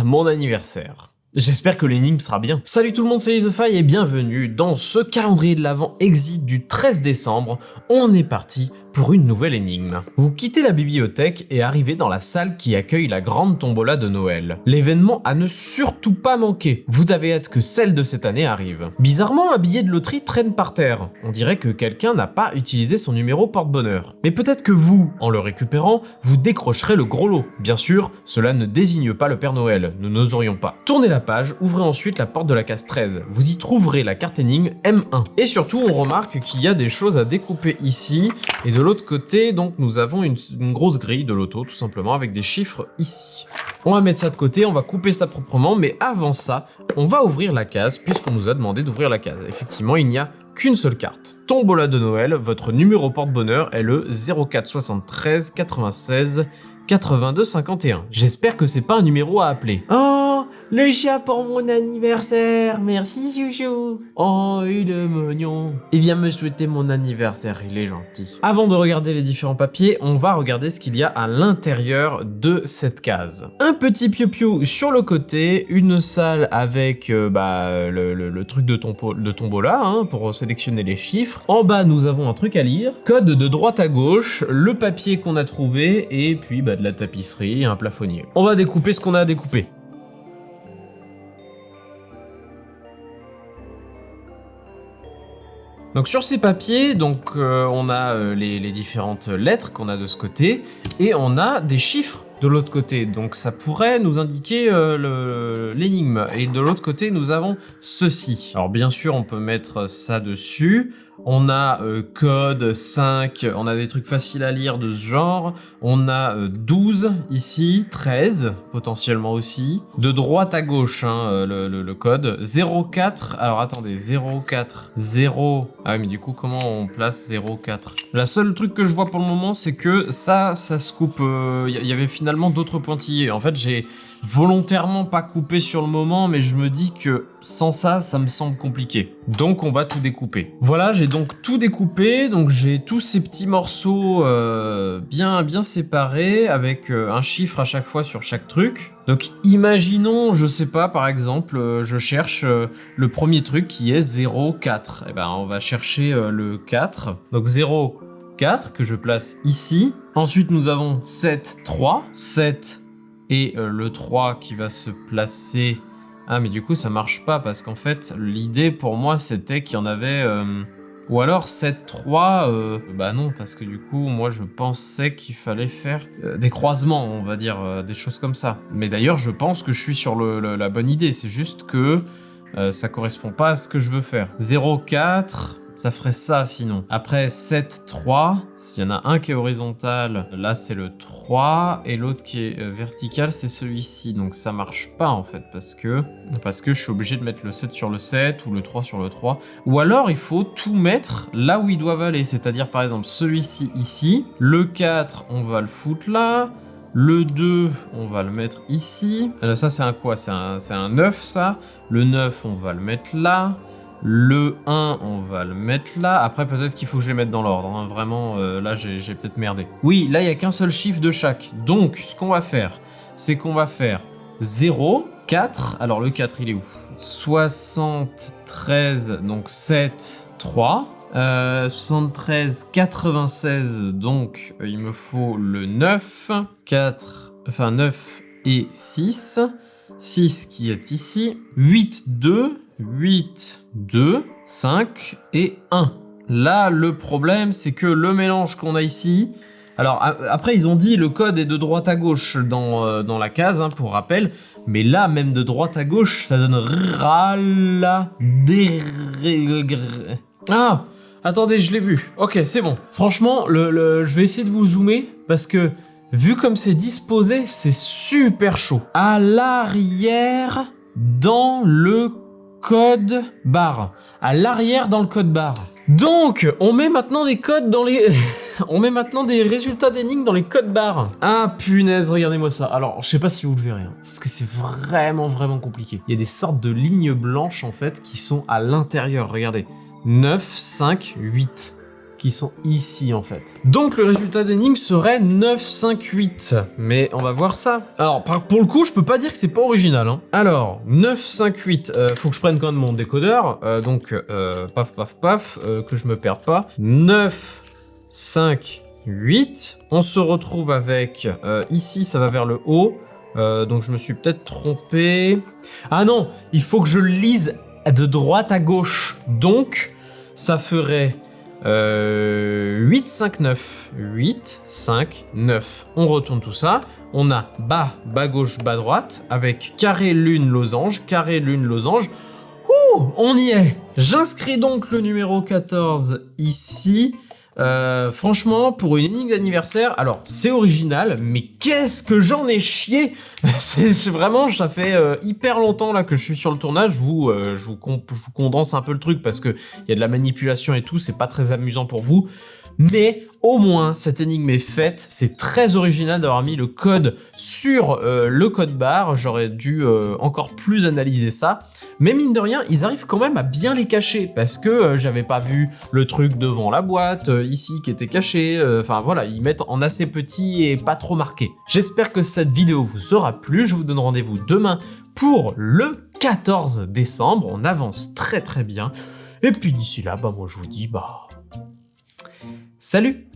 mon anniversaire. J'espère que l'énigme sera bien. Salut tout le monde, c'est LizTheFi et bienvenue dans ce calendrier de l'Avent Exit du 13 décembre. On est parti pour une nouvelle énigme. Vous quittez la bibliothèque et arrivez dans la salle qui accueille la grande tombola de Noël. L'événement à ne surtout pas manquer. Vous avez hâte que celle de cette année arrive. Bizarrement, un billet de loterie traîne par terre. On dirait que quelqu'un n'a pas utilisé son numéro porte-bonheur. Mais peut-être que vous, en le récupérant, vous décrocherez le gros lot. Bien sûr, cela ne désigne pas le Père Noël, nous n'oserions pas. Tournez la page, ouvrez ensuite la porte de la case 13. Vous y trouverez la carte énigme M1. Et surtout, on remarque qu'il y a des choses à découper ici, et de l'autre côté, donc nous avons une grosse grille de loto, tout simplement, avec des chiffres ici. On va mettre ça de côté, on va couper ça proprement, mais avant ça, on va ouvrir la case, puisqu'on nous a demandé d'ouvrir la case. Effectivement, il n'y a qu'une seule carte. Tombola de Noël, votre numéro porte-bonheur est le 04 73 96 82 51. J'espère que c'est pas un numéro à appeler. Oh, le chat pour mon anniversaire, merci chouchou. Oh, il est mignon. Il vient me souhaiter mon anniversaire, il est gentil. Avant de regarder les différents papiers, on va regarder ce qu'il y a à l'intérieur de cette case. Un petit piou-piou sur le côté, une salle avec le truc de tombola hein, pour sélectionner les chiffres. En bas, nous avons un truc à lire, code de droite à gauche, le papier qu'on a trouvé et puis de la tapisserie et un plafonnier. On va découper ce qu'on a à découper. Donc sur ces papiers, on a les différentes lettres qu'on a de ce côté et on a des chiffres de l'autre côté. Donc ça pourrait nous indiquer l'énigme. Et de l'autre côté, nous avons ceci. Alors bien sûr, on peut mettre ça dessus. On a code 5, on a des trucs faciles à lire de ce genre. On a 12 ici, 13 potentiellement aussi. De droite à gauche, hein, le code. 04, alors attendez, 04, 0. Ah mais du coup, comment on place 04 ? La seule truc que je vois pour le moment, c'est que ça se coupe. Il y avait finalement d'autres pointillés. En fait, j'ai volontairement pas coupé sur le moment, mais je me dis que sans ça, ça me semble compliqué. Donc on va tout découper. Voilà, j'ai donc tout découpé, donc j'ai tous ces petits morceaux bien séparés, avec un chiffre à chaque fois sur chaque truc. Donc imaginons, je sais pas, par exemple, je cherche le premier truc qui est 04. Et ben on va chercher le 4. Donc 04 que je place ici. Ensuite nous avons 7, 3, 7 et le 3 qui va se placer... Ah mais du coup ça marche pas parce qu'en fait l'idée pour moi c'était qu'il y en avait... Ou alors 7, 3... Bah non parce que du coup moi je pensais qu'il fallait faire des croisements, on va dire, des choses comme ça. Mais d'ailleurs je pense que je suis sur la bonne idée, c'est juste que ça correspond pas à ce que je veux faire. 04... Ça ferait ça sinon. Après 7, 3, s'il y en a un qui est horizontal, là c'est le 3, et l'autre qui est vertical, c'est celui-ci. Donc ça marche pas en fait, parce que je suis obligé de mettre le 7 sur le 7, ou le 3 sur le 3. Ou alors il faut tout mettre là où ils doivent aller, c'est-à-dire par exemple celui-ci ici, le 4, on va le foutre là, le 2, on va le mettre ici. Ça c'est un quoi? C'est un 9 ça. Le 9, on va le mettre là. Le 1, on va le mettre là. Après, peut-être qu'il faut que je les mette dans l'ordre. Hein. Vraiment, là, j'ai peut-être merdé. Oui, là, il n'y a qu'un seul chiffre de chaque. Donc, ce qu'on va faire, c'est qu'on va faire 0, 4. Alors, le 4, il est où? 73, donc 7, 3. 73, 96, donc il me faut le 9. 9 et 6. 6 qui est ici. 8, 2. 8, 2, 5 et 1. Là, le problème, c'est que le mélange qu'on a ici... Alors, après, ils ont dit le code est de droite à gauche dans la case, hein, pour rappel. Mais là, même de droite à gauche, ça donne... Ah, attendez, je l'ai vu. Ok, c'est bon. Franchement, je vais essayer de vous zoomer, parce que... Vu comme c'est disposé, c'est super chaud. À l'arrière, dans le code barre. À l'arrière dans le code barre. Donc, on met maintenant des codes dans les... on met maintenant des résultats d'énigmes dans les codes barres. Ah punaise, regardez-moi ça. Alors, je sais pas si vous le verrez, hein, parce que c'est vraiment compliqué. Il y a des sortes de lignes blanches, en fait, qui sont à l'intérieur. Regardez. 9, 5, 8. qui sont ici en fait. Donc le résultat d'énigme serait 9, 5, 8. Mais on va voir ça. Alors pour le coup, je peux pas dire que c'est pas original. Hein. Alors, 9, 5, 8. Faut que je prenne quand même mon décodeur. Paf, paf, paf, que je me perde pas. 9, 5, 8. On se retrouve avec... ici, ça va vers le haut. Donc je me suis peut-être trompé. Ah non, il faut que je lise de droite à gauche. Donc, ça ferait 8, 5, 9. 8, 5, 9. On retourne tout ça. On a bas, bas gauche, bas droite, avec carré, lune, losange, carré, lune, losange. Ouh, on y est. J'inscris donc le numéro 14 ici. Franchement, pour une énigme d'anniversaire, alors c'est original, mais qu'est-ce que j'en ai chié. C'est vraiment, ça fait hyper longtemps là que je suis sur le tournage. Je vous condense un peu le truc parce que il y a de la manipulation et tout, c'est pas très amusant pour vous. Mais au moins, cette énigme est faite. C'est très original d'avoir mis le code sur le code barre. J'aurais dû encore plus analyser ça. Mais mine de rien, ils arrivent quand même à bien les cacher parce que j'avais pas vu le truc devant la boîte, ici qui était caché. Enfin voilà, ils mettent en assez petit et pas trop marqué. J'espère que cette vidéo vous aura plu. Je vous donne rendez-vous demain pour le 14 décembre. On avance très très bien. Et puis d'ici là, bah moi je vous dis, salut!